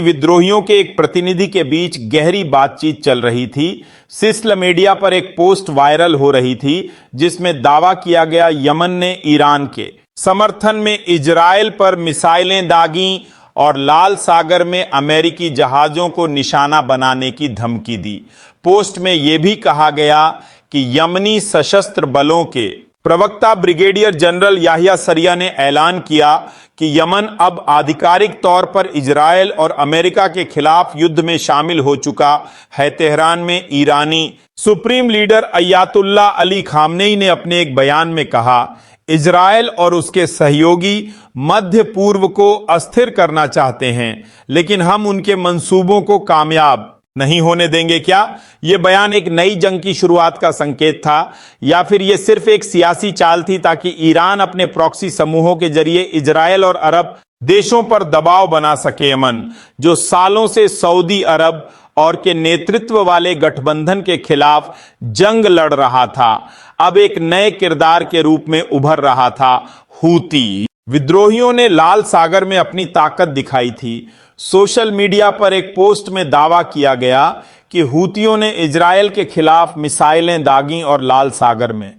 विद्रोहियों के एक प्रतिनिधि के बीच गहरी बातचीत चल रही थी। सोशल मीडिया पर एक पोस्ट वायरल हो रही थी जिसमें दावा किया गया यमन ने ईरान के समर्थन में इजराइल पर मिसाइलें दागी और लाल सागर में अमेरिकी जहाजों को निशाना बनाने की धमकी दी। पोस्ट में यह भी कहा गया कि यमनी सशस्त्र बलों के प्रवक्ता ब्रिगेडियर जनरल याहिया सरिया ने ऐलान किया कि यमन अब आधिकारिक तौर पर इजराइल और अमेरिका के खिलाफ युद्ध में शामिल हो चुका है। तेहरान में ईरानी supreme leader Ayatollah Ali Khamenei ने अपने एक बयान में कहा, इजराइल और उसके सहयोगी मध्य पूर्व को अस्थिर करना चाहते हैं, लेकिन हम उनके मंसूबों को कामयाब नहीं होने देंगे। क्या यह बयान एक नई जंग की शुरुआत का संकेत था या फिर यह सिर्फ एक सियासी चाल थी ताकि ईरान अपने प्रॉक्सी समूहों के जरिए इजराइल और अरब देशों पर दबाव बना सके। यमन जो सालों से सऊदी अरब और के नेतृत्व वाले गठबंधन के खिलाफ जंग लड़ रहा था, अब एक नए किरदार के रूप में उभर रहा था। हूती विद्रोहियों ने लाल सागर में अपनी ताकत दिखाई थी। सोशल मीडिया पर एक पोस्ट में दावा किया गया कि हूतियों ने इजराइल के खिलाफ मिसाइलें दागी और लाल सागर में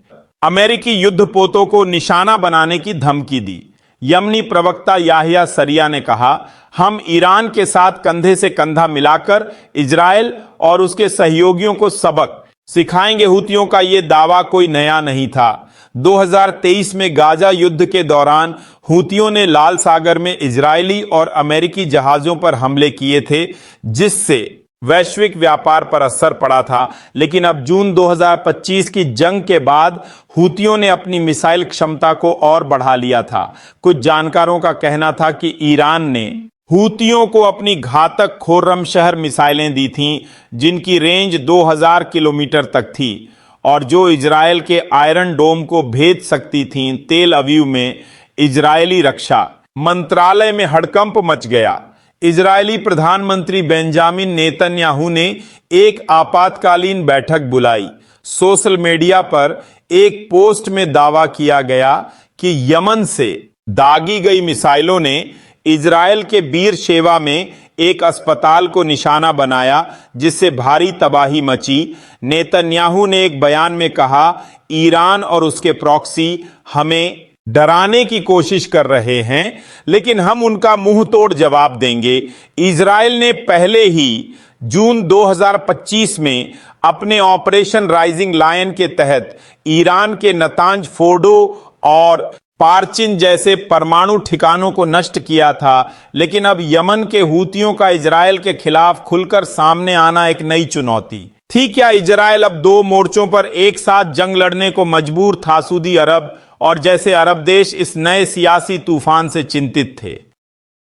अमेरिकी युद्धपोतों को निशाना बनाने की धमकी दी। यमनी प्रवक्ता याहिया सरिया ने कहा, हम ईरान के साथ कंधे से कंधा मिलाकर इजराइल और उसके सहयोगियों को सबक सिखाएंगे। हूतियों का यह दावा कोई नया नहीं था। 2023 में गाजा युद्ध के दौरान हूतियों ने लाल सागर में इजरायली और अमेरिकी जहाजों पर हमले किए थे, जिससे वैश्विक व्यापार पर असर पड़ा था। लेकिन अब जून 2025 की जंग के बाद हूतियों ने अपनी मिसाइल क्षमता को और बढ़ा लिया था। कुछ जानकारों का कहना था कि ईरान ने हूतियों को अपनी घातक खुर्रमशहर मिसाइलें दी थीं, जिनकी रेंज 2000 किलोमीटर तक थी और जो इजराइल के आयरन डोम को भेद सकती थीं। तेल अवीव में इजरायली रक्षा मंत्रालय में हड़कंप मच गया। इजरायली प्रधानमंत्री बेंजामिन नेतन्याहू ने एक आपातकालीन बैठक बुलाई। सोशल मीडिया पर एक पोस्ट में दावा किया गया कि यमन से दागी गई मिसाइलों ने इजराइल के बीर शेवा में एक अस्पताल को निशाना बनाया, जिससे भारी तबाही मची। नेतन्याहू ने एक बयान में कहा, ईरान और उसके प्रॉक्सी हमें डराने की कोशिश कर रहे हैं, लेकिन हम उनका मुंह तोड़ जवाब देंगे। इजराइल ने पहले ही जून 2025 में अपने ऑपरेशन राइजिंग लायन के तहत ईरान के नतांज फोर्डो और पार्चिन जैसे परमाणु ठिकानों को नष्ट किया था। लेकिन अब यमन के हूतियों का इजराइल के खिलाफ खुलकर सामने आना एक नई चुनौती थी। क्या इजराइल अब दो मोर्चों पर एक साथ जंग लड़ने को मजबूर था? सऊदी अरब और जैसे अरब देश इस नए सियासी तूफान से चिंतित थे।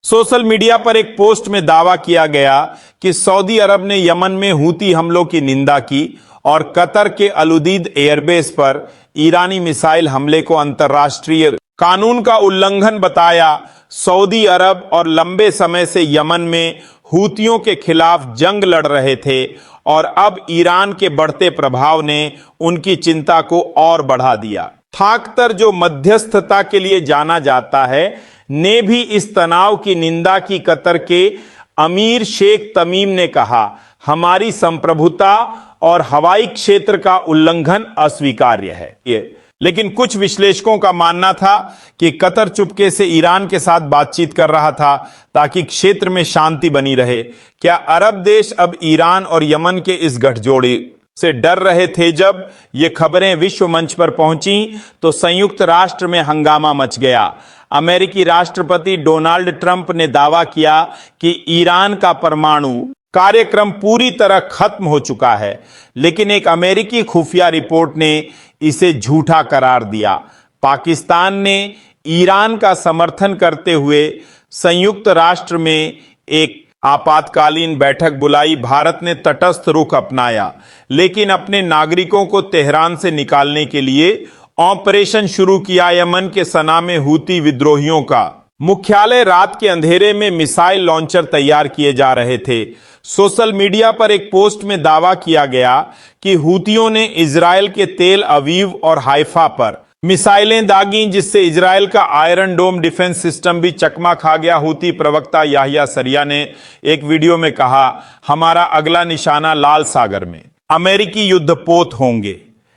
सोशल मीडिया पर एक पोस्ट में दावा किया गया कि सऊदी अरब ने यमन में हूती हमलों की निंदा की और कतर के अलुदीद एयरबेस पर ईरानी मिसाइल हमले को अंतर्राष्ट्रीय कानून का उल्लंघन बताया। सऊदी अरब और लंबे समय से यमन में हूतियों के खिलाफ जंग लड़ रहे थे और अब ईरान के बढ़ते प्रभाव ने उनकी चिंता को और बढ़ा दिया। थाकतर, जो मध्यस्थता के लिए जाना जाता है, ने भी इस तनाव की निंदा की। कतर के अमीर शेख तमीम ने कहा, हमारी संप्रभुता और हवाई क्षेत्र का उल्लंघन अस्वीकार्य है। लेकिन कुछ विश्लेषकों का मानना था कि कतर चुपके से ईरान के साथ बातचीत कर रहा था ताकि क्षेत्र में शांति बनी रहे। क्या अरब देश अब ईरान और यमन के इस गठजोड़े से डर रहे थे? जब ये खबरें विश्व मंच पर पहुंची तो संयुक्त राष्ट्र में हंगामा मच गया। अमेरिकी राष्ट्रपति डोनाल्ड ट्रंप ने दावा किया कि ईरान का परमाणु कार्यक्रम पूरी तरह खत्म हो चुका है, लेकिन एक अमेरिकी खुफिया रिपोर्ट ने इसे झूठा करार दिया। पाकिस्तान ने ईरान का समर्थन करते हुए संयुक्त राष्ट्र में एक आपातकालीन बैठक बुलाई। भारत ने तटस्थ रुख अपनाया, लेकिन अपने नागरिकों को तेहरान से निकालने के लिए ऑपरेशन शुरू किया। यमन के सना में हूती विद्रोहियों का मुख्यालय रात के अंधेरे में मिसाइल लॉन्चर तैयार किए जा रहे थे। सोशल मीडिया पर एक पोस्ट में दावा किया गया कि हूतियों ने इजराइल के तेल अवीव और हाइफा पर मिसाइलें दागी जिससे इजराइल का आयरन डोम डिफेंस सिस्टम भी चकमा खा गया। हूती प्रवक्ता याहिया सरिया ने एक वीडियो में कहा, हमारा अगला निशाना लाल सागर में। अमेरिकी युद्धपोत होंगे।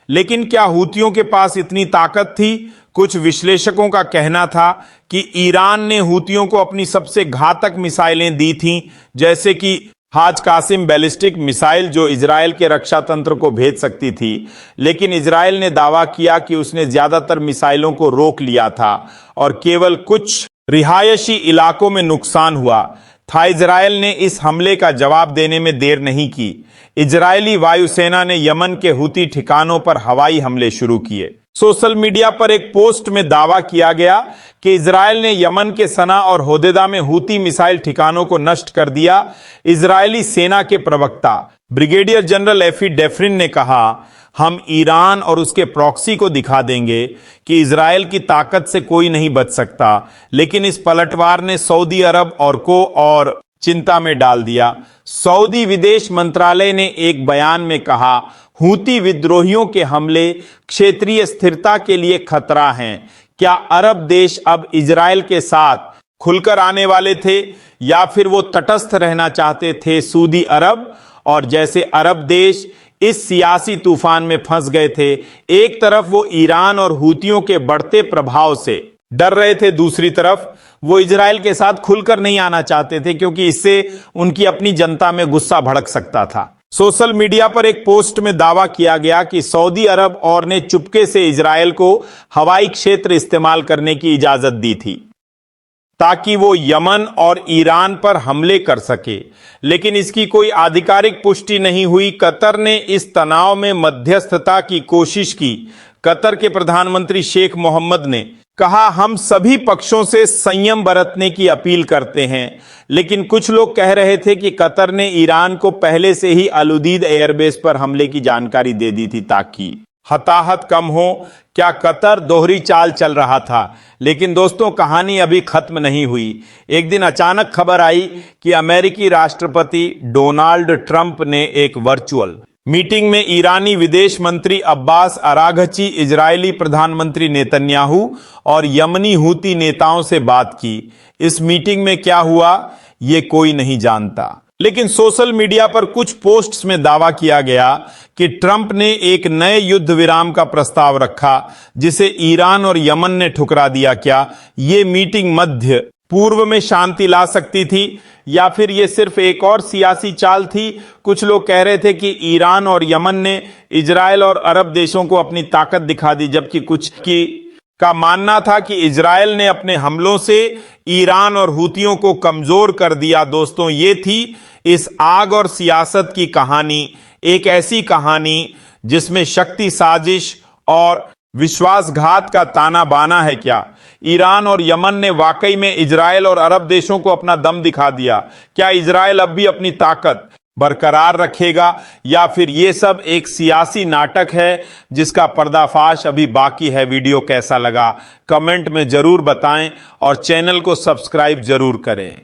लेकिन क्या हूतियों के पास इतनी ताकत थी? कुछ विश्लेषकों का कहना था कि ईरान ने हूतियों को अपनी सबसे घातक मिसाइलें दी थीं, जैसे कि हाज कासिम बैलिस्टिक मिसाइल जो इजराइल के रक्षा तंत्र को भेद सकती थी। लेकिन इजराइल ने दावा किया कि उसने ज्यादातर मिसाइलों को रोक लिया था और केवल कुछ रिहायशी इलाकों में नुकसान हुआ था। इजराइल ने इस हमले का जवाब देने में देर नहीं की। इजरायली वायुसेना ने यमन के हूती ठिकानों पर हवाई हमले शुरू किए। सोशल मीडिया पर एक पोस्ट में दावा किया गया कि इजराइल ने यमन के सना और होदेदा में हूती मिसाइल ठिकानों को नष्ट कर दिया। इजरायली सेना के प्रवक्ता ब्रिगेडियर जनरल एफी डेफ्रिन ने कहा, हम ईरान और उसके प्रॉक्सी को दिखा देंगे कि इजराइल की ताकत से कोई नहीं बच सकता। लेकिन इस पलटवार ने सऊदी अरब और चिंता में डाल दिया। सऊदी विदेश मंत्रालय ने एक बयान में कहा, हूती विद्रोहियों के हमले क्षेत्रीय स्थिरता के लिए खतरा हैं। क्या अरब देश अब इजराइल के साथ खुलकर आने वाले थे या फिर वो तटस्थ रहना चाहते थे? सऊदी अरब और जैसे अरब देश इस सियासी तूफान में फंस गए थे। एक तरफ वो ईरान और हूतियों के बढ़ते प्रभाव से डर रहे थे, दूसरी तरफ वो इजराइल के साथ खुलकर नहीं आना चाहते थे क्योंकि इससे उनकी अपनी जनता में गुस्सा भड़क सकता था। सोशल मीडिया पर एक पोस्ट में दावा किया गया कि सऊदी अरब और ने चुपके से इजराइल को हवाई क्षेत्र इस्तेमाल करने की इजाजत दी थी ताकि वो यमन और ईरान पर हमले कर सके। लेकिन इसकी कोई आधिकारिक पुष्टि नहीं हुई। कतर ने इस तनाव में मध्यस्थता की कोशिश की। कतर के प्रधानमंत्री शेख मोहम्मद ने कहा, हम सभी पक्षों से संयम बरतने की अपील करते हैं। लेकिन कुछ लोग कह रहे थे कि कतर ने ईरान को पहले से ही अल उदीद एयरबेस पर हमले की जानकारी दे दी थी ताकि हताहत कम हो। क्या कतर दोहरी चाल चल रहा था? लेकिन दोस्तों, कहानी अभी खत्म नहीं हुई। एक दिन अचानक खबर आई कि अमेरिकी राष्ट्रपति डोनाल्ड ट्रंप ने एक वर्चुअल मीटिंग में ईरानी विदेश मंत्री अब्बास अराघची, इजरायली प्रधानमंत्री नेतन्याहू और यमनी हूती नेताओं से बात की। इस मीटिंग में क्या हुआ ये कोई नहीं जानता। लेकिन सोशल मीडिया पर कुछ पोस्ट्स में दावा किया गया कि ट्रंप ने एक नए युद्ध विराम का प्रस्ताव रखा जिसे ईरान और यमन ने ठुकरा दिया। क्या ये मीटिंग मध्य पूर्व में शांति ला सकती थी या फिर ये सिर्फ एक और सियासी चाल थी? कुछ लोग कह रहे थे कि ईरान और यमन ने इजराइल और अरब देशों को अपनी ताकत दिखा दी, जबकि कुछ का मानना था कि इजराइल ने अपने हमलों से ईरान और हूतियों को कमजोर कर दिया। दोस्तों, ये थी इस आग और सियासत की कहानी, एक ऐसी कहानी जिसमें शक्ति, साजिश और विश्वासघात का ताना बाना है। क्या ईरान और यमन ने वाकई में इजराइल और अरब देशों को अपना दम दिखा दिया? क्या इजराइल अब भी अपनी ताकत बरकरार रखेगा या फिर ये सब एक सियासी नाटक है जिसका पर्दाफाश अभी बाकी है? वीडियो कैसा लगा कमेंट में जरूर बताएं और चैनल को सब्सक्राइब जरूर करें।